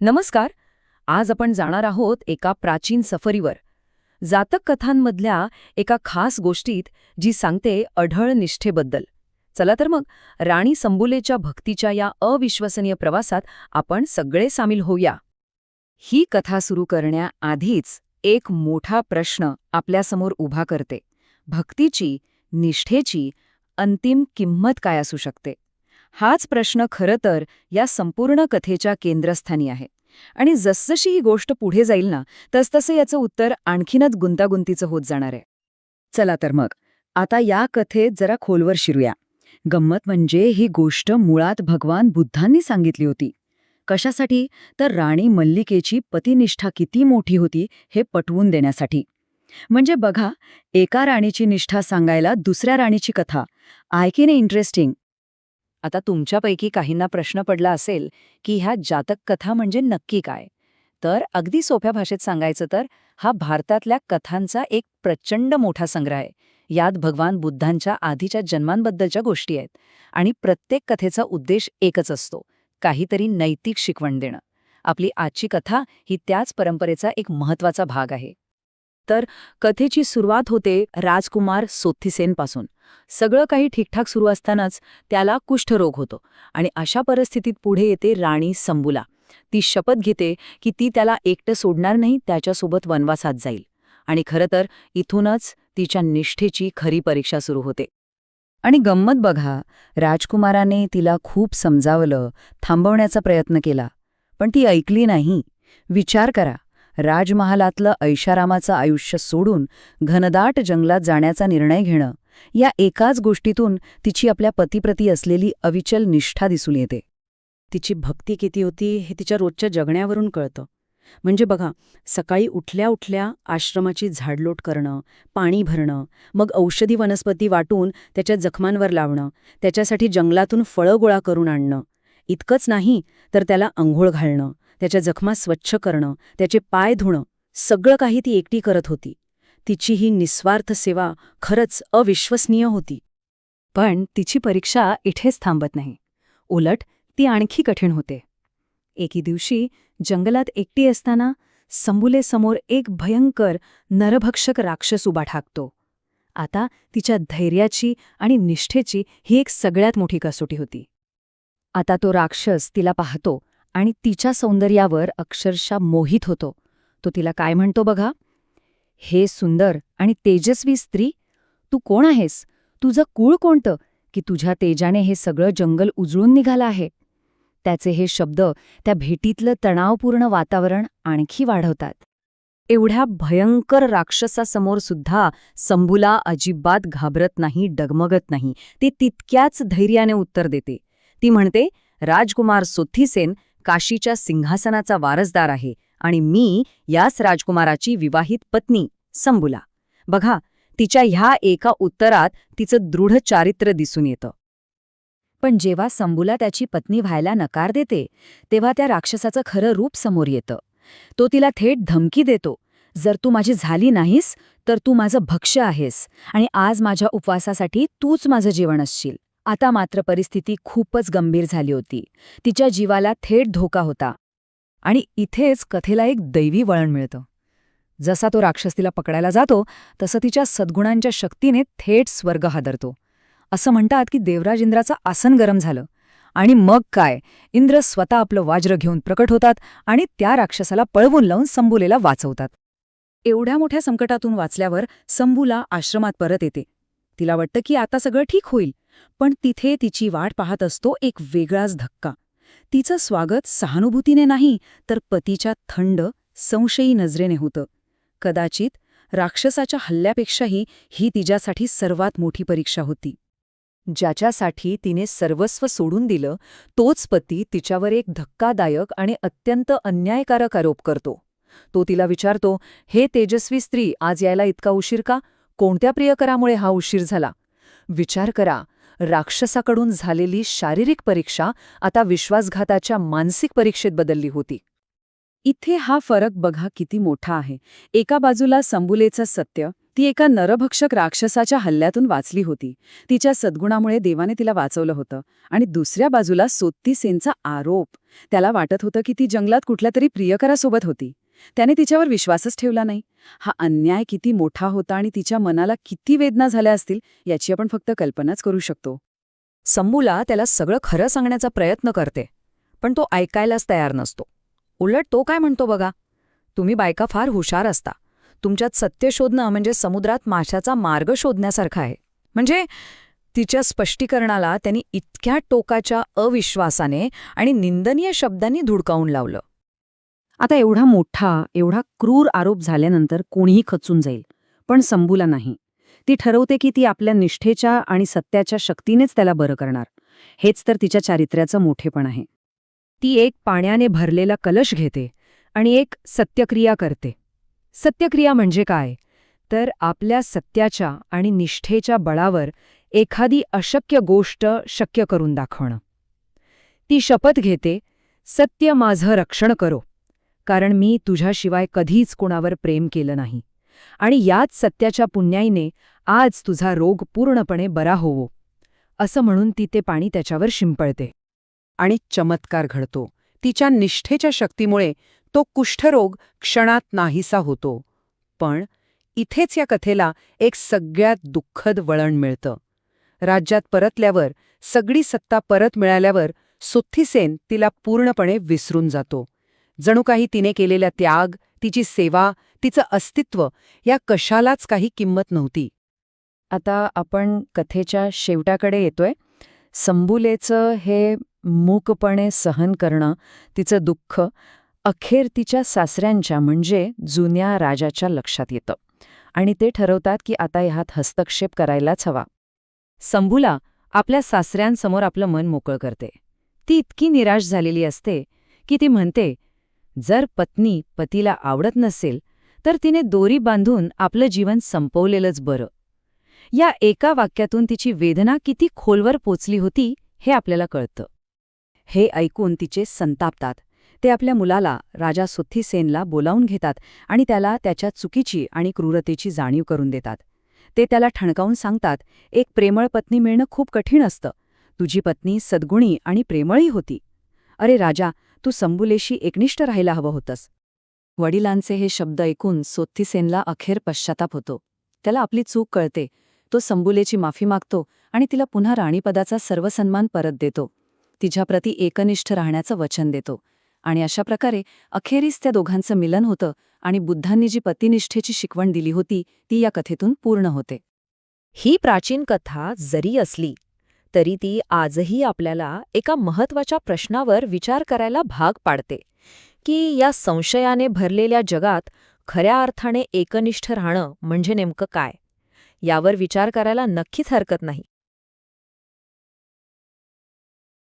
नमस्कार. आज आपण जाणार आहोत एका प्राचीन सफरीवर, जातक कथांमधल्या एका खास गोष्टीत जी सांगते अढळ निष्ठेबद्दल. चला तर मग राणी संबुलेच्या भक्तीच्या या अविश्वसनीय प्रवासात आपण सगळे सामील होऊया. ही कथा सुरू करण्याआधीच एक मोठा प्रश्न आपल्यासमोर उभा करते. भक्तीची, निष्ठेची अंतिम किंमत काय असू शकते? हाच प्रश्न खरं तर या संपूर्ण कथेच्या केंद्रस्थानी आहे. आणि जसजशी ही गोष्ट पुढे जाईल ना, तसतसं याचं उत्तर आणखीनच गुंतागुंतीचं होत जाणार आहे. चला तर मग आता या कथेत जरा खोलवर शिरूया. गंमत म्हणजे ही गोष्ट मुळात भगवान बुद्धांनी सांगितली होती. कशासाठी? तर राणी मल्लिकेची पतिनिष्ठा किती मोठी होती हे पटवून देण्यासाठी. म्हणजे बघा, एका राणीची निष्ठा सांगायला दुसऱ्या राणीची कथा. ऐकीने इंटरेस्टिंग. आता तुमच्यापैकी काहींना प्रश्न पडला असेल की ह्या जातक कथा म्हणजे नक्की काय? तर अगदी सोप्या भाषेत सांगायचं तर हा भारतातल्या कथांचा एक प्रचंड मोठा संग्रह आहे. यात भगवान बुद्धांच्या आधीच्या जन्मांबद्दलच्या गोष्टी आहेत. आणि प्रत्येक कथेचा उद्देश एकच असतो, काहीतरी नैतिक शिकवण देणं. आपली आजची कथा ही त्याच परंपरेचा एक महत्वाचा भाग आहे. तर कथेची सुरुवात होते राजकुमार सोथिसेनपासून. सगळं काही ठीकठाक सुरू असतानाच त्याला कुष्ठरोग होतो आणि अशा परिस्थितीत पुढे येते राणी संबुला. ती शपथ घेते की ती त्याला एकटं सोडणार नाही, त्याच्यासोबत वनवासात जाईल. आणि खरं तर इथूनच तिच्या निष्ठेची खरी परीक्षा सुरू होते. आणि गंमत बघा, राजकुमाराने तिला खूप समजावलं, थांबवण्याचा प्रयत्न केला, पण ती ऐकली नाही. विचार करा, राजमहालातलं ऐशारामाचं आयुष्य सोडून घनदाट जंगलात जाण्याचा निर्णय घेणं, या एकाच गोष्टीतून तिची आपल्या पतीप्रती असलेली अविचल निष्ठा दिसून येते. तिची भक्ती किती होती हे तिच्या रोजच्या जगण्यावरून कळतं. म्हणजे बघा, सकाळी उठल्या उठल्या आश्रमाची झाडलोट करणं, पाणी भरणं, मग औषधी वनस्पती वाटून त्याच्या जखमांवर लावणं, त्याच्यासाठी जंगलातून फळं गोळा करून आणणं. इतकंच नाही तर त्याला अंघोळ घालणं, त्याच्या जखमा स्वच्छ करणं, त्याचे पाय धुणं, सगळं काही ती एकटी करत होती. तिची ही निस्वार्थ सेवा खरंच अविश्वसनीय होती. पण तिची परीक्षा इथेच थांबत नाही. उलट ती आणखी कठीण होते. एके दिवशी जंगलात एकटी असताना संबुलेसमोर एक भयंकर नरभक्षक राक्षस उभा ठाकतो. आता तिच्या धैर्याची आणि निष्ठेची ही एक सगळ्यात मोठी कसोटी होती. आता तो राक्षस तिला पाहतो आणि तिच्या सौंदर्यावर अक्षरशः मोहित होतो. तो तिला काय म्हणतो बघा, हे सुंदर आणि तेजस्वी स्त्री, तू कोण आहेस? तुझं कुळ कोणतं की तुझ्या तेजाने हे सगळं जंगल उजळून निघालं आहे? त्याचे हे शब्द त्या भेटीतलं तणावपूर्ण वातावरण आणखी वाढवतात. एवढ्या भयंकर राक्षसासमोर सुद्धा संबुला अजिबात घाबरत नाही, डगमगत नाही. ती तितक्याच धैर्याने उत्तर देते. ती म्हणते, राजकुमार सोथिसेन काशीच्या सिंहासनाचा वारसदार आहे आणि मी याच राजकुमाराची विवाहित पत्नी संबुला. बघा, तिच्या ह्या एका उत्तरात तिचं दृढ चारित्र्य दिसून येतं. पण जेव्हा संबुला त्याची पत्नी व्हायला नकार देते, तेव्हा त्या राक्षसाचं खरं रूप समोर येतं. तो तिला थेट धमकी देतो, जर तू माझी झाली नाहीस तर तू माझं भक्ष्य आहेस आणि आज माझ्या उपवासासाठी तूच माझं जेवण असशील. आता मात्र परिस्थिती खूपच गंभीर झाली होती. तिच्या जीवाला थेट धोका होता. आणि इथेच कथेला एक दैवी वळण मिळतं. जसा तो राक्षस तिला पकडायला जातो, तसं तिच्या सद्गुणांच्या शक्तीने थेट स्वर्ग हादरतो. असं म्हणतात की देवराज इंद्राचं आसन गरम झालं. आणि मग काय, इंद्र स्वतः आपलं वाज्र घेऊन प्रकट होतात आणि त्या राक्षसाला पळवून लावून संबुलेला वाचवतात. एवढ्या मोठ्या संकटातून वाचल्यावर संबुला आश्रमात परत येते. तिला वाटतं की आता सगळं ठीक होईल. पण तिथे तिची वाट पाहत असतो एक वेगळाच धक्का. तिचं स्वागत सहानुभूतीने नाही, तर पतीच्या थंड, संशयी नजरेने होतं. कदाचित राक्षसाच्या हल्ल्यापेक्षाही ही तिच्यासाठी सर्वात मोठी परीक्षा होती. ज्याच्यासाठी तिने सर्वस्व सोडून दिलं, तोच पती तिच्यावर एक धक्कादायक आणि अत्यंत अन्यायकारक आरोप करतो. तो तिला विचारतो, हे तेजस्वी स्त्री, आज यायला इतका उशीर का? कोणत्या प्रियकरामुळे हा उशीर झाला? विचार करा, राक्षसाकडून झालेली शारीरिक परीक्षा आता विश्वासघाताच्या मानसिक परीक्षेत बदलली होती. इथे हा फरक बघा किती मोठा आहे. एका बाजूला संबुलेचं सत्य ती एका नरभक्षक राक्षसाच्या हल्ल्यातून वाचली होती. तिच्या सद्गुणामुळे देवाने तिला वाचवलं होतं. आणि दुसऱ्या बाजूला सोत्तीसेनचा आरोप. त्याला वाटत होतं की ती जंगलात कुठल्या तरी प्रियकरासोबत होती. त्याने तिच्यावर विश्वासच ठेवला नाही. हा अन्याय किती मोठा होता आणि तिच्या मनाला किती वेदना झाल्या असतील याची आपण फक्त कल्पनाच करू शकतो. संबूला त्याला सगळं खरं सांगण्याचा प्रयत्न करते, पण तो ऐकायलाच तयार नसतो. उलट तो काय म्हणतो बघा, तुम्ही बायका फार हुशार असता. तुमच्यात सत्य शोधणं म्हणजे समुद्रात माशाचा मार्ग शोधण्यासारखा आहे. म्हणजे तिच्या स्पष्टीकरणाला त्यांनी इतक्या टोकाच्या अविश्वासाने आणि निंदनीय शब्दांनी धुडकावून लावलं. आता एवढा मोठा, एवढा क्रूर आरोप झाल्यानंतर कोणीही खचून जाईल, पण संबूला नाही. ती ठरवते की ती आपल्या निष्ठेच्या आणि सत्याच्या शक्तीनेच त्याला बरं करणार. हेच तर तिच्या चारित्र्याचं मोठेपण आहे. ती एक पाण्याने भरलेला कलश घेते आणि एक सत्यक्रिया करते. सत्यक्रिया म्हणजे काय? तर आपल्या सत्याच्या आणि निष्ठेच्या बळावर एखादी अशक्य गोष्ट शक्य करून दाखवणं. ती शपथ घेते, सत्य माझं रक्षण करो, कारण मी तुझ्याशिवाय कधीच कुणावर प्रेम केलं नाही. आणि याच सत्याच्या पुण्याईने आज तुझा रोग पूर्णपणे बरा होवो, असं म्हणून ती ते पाणी त्याच्यावर शिंपळते. आणि चमत्कार घडतो. तिच्या निष्ठेच्या शक्तीमुळे तो कुष्ठरोग क्षणात नाहीसा होतो. पण इथेच या कथेला एक सगळ्यात दुःखद वळण मिळतं. राज्यात परतल्यावर, सगळी सत्ता परत मिळाल्यावर सोत्तीसेन तिला पूर्णपणे विसरून जातो. जणू काही तिने केलेला त्याग, तिची सेवा, तिचं अस्तित्व या कशालाच काही किंमत नव्हती. आता आपण कथेच्या शेवटाकडे येतोय. संबुलेचं हे मूकपणे सहन करणं, तिचं दुःख, अखेर तिच्या सासऱ्यांच्या म्हणजे जुन्या राजाच्या लक्षात येतं. आणि ते ठरवतात की आता ह्यात हस्तक्षेप करायलाच हवा. संबुला आपल्या सासऱ्यांसमोर आपलं मन मोकळं करते. ती इतकी निराश झालेली असते की ती म्हणते, जर पत्नी पतीला आवडत नसेल तर तिने दोरी बांधून आपलं जीवन संपवलेलंच बरं. या एका वाक्यातून तिची वेदना किती खोलवर पोचली होती हे आपल्याला कळतं. हे ऐकून तिचे संतापतात. ते आपल्या मुलाला, राजा सोत्तीसेनला बोलावून घेतात आणि त्याला त्याच्या चुकीची आणि क्रूरतेची जाणीव करून देतात. ते त्याला ठणकावून सांगतात, एक प्रेमळ पत्नी मिळणं खूप कठीण असतं. तुझी पत्नी सद्गुणी आणि प्रेमळही होती. अरे राजा, तू संबुलेशी एकनिष्ठ राहायला हवं होतंस. वडिलांचे हे शब्द ऐकून सोत्तीसेनला अखेर पश्चाताप होतो. त्याला आपली चूक कळते. तो संबुलेची माफी मागतो आणि तिला पुन्हा राणीपदाचा सर्व सन्मान परत देतो. तिच्याप्रती एकनिष्ठ राहण्याचं वचन देतो. आणि अशा प्रकारे अखेरीस त्या दोघांचं मिलन होतं आणि बुद्धांनी जी पतिनिष्ठेची शिकवण दिली होती ती या कथेतून पूर्ण होते. ही प्राचीन कथा जरी असली तरी ती आजही आपल्याला एका महत्त्वाच्या प्रश्नावर विचार करायला भाग पाडते, की या संशयाने भरलेल्या जगात खऱ्या अर्थाने एकनिष्ठ राहणं म्हणजे नेमकं काय. यावर विचार करायला नक्कीच हरकत नाही.